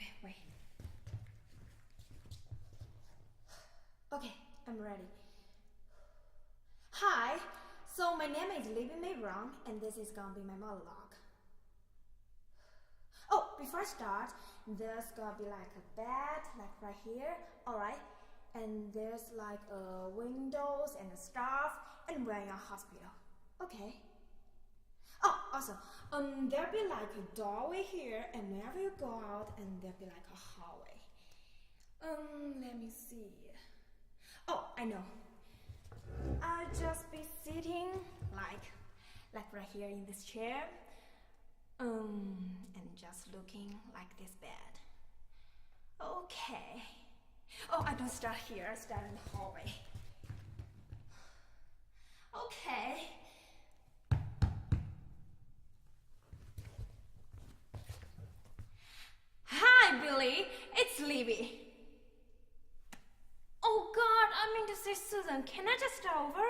Okay, wait. Okay, I'm ready. Hi, so my name is Libby May Brown, and this is gonna be my monologue. Oh, before I start, there's gonna be like a bed, like right here, alright? And there's like windows and stuff, and we're in a hospital. Okay. Oh, also, there'll be like a doorway here, and whenever you go out, and there'll be like a hallway. Let me see. Oh, I know. I'll just be sitting like right here in this chair, and just looking like this bed. Okay. Oh, I don't start here. I start in the hallway. Okay. Hi, Billy. It's Libby. Oh God, I mean to say Susan. Can I just start over?